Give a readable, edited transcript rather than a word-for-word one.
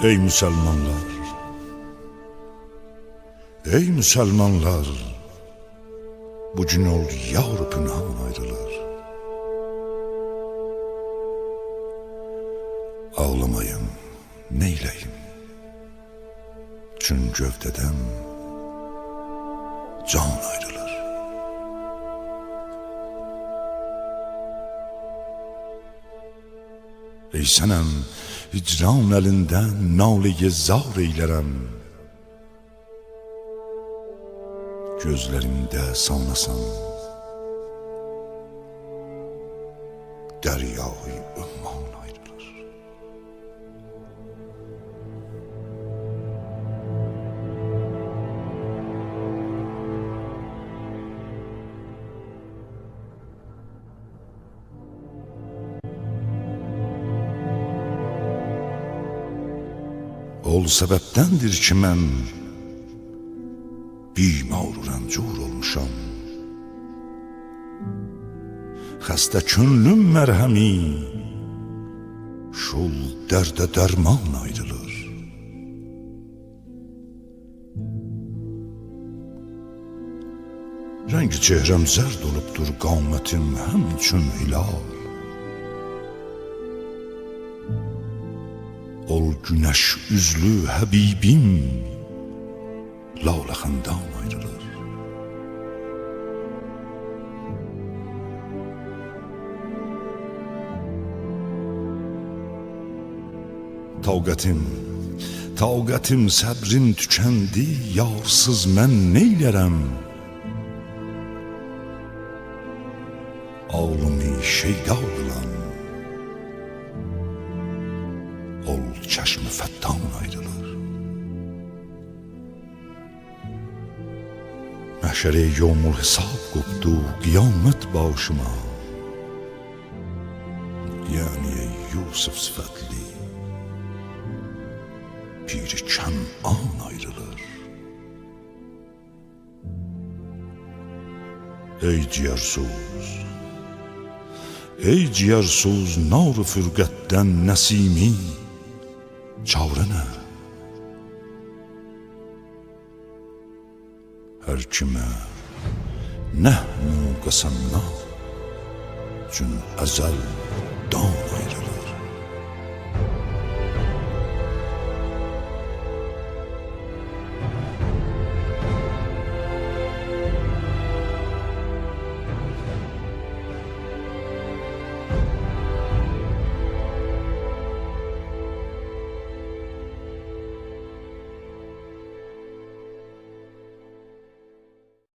Ey Müslümanlar, ey Müslümanlar, bu gün oldu Avrupa'dan ayrılır. Ağlamayın, neyleyim? Çün gövdeden can ayrılır. Ey sənəm, hicran əlindən nalə-i zar eylərəm. Gözlərimdə savnasan dəryayı ümman ayrılır. Ol səbəbdəndir ki, mən bimar rəncur olmuşam. Xəstə könlüm mərhəmi şul dərdə dərman ayrılır. Rəngi çehrəm zərd olubdur, qamətim həmçün hilal. Ol günəş üzlü həbibim lalə xəndan ayrılır. Taqətim, səbrim tükəndi, yarsız mən neylərəm? Ağlımı şeyda qılan ol çəşmi fəttan ayrılır. Məşəre yomul hesab qopdu qiyamət başıma. Yəni ey Yusuf sifətli piri Kənan ayrılır. Ey ciğersuz nar-ı fürqətdən nəsimi çavrə nə? Hər kimə nəhmu qəsəmna cün əzəl dan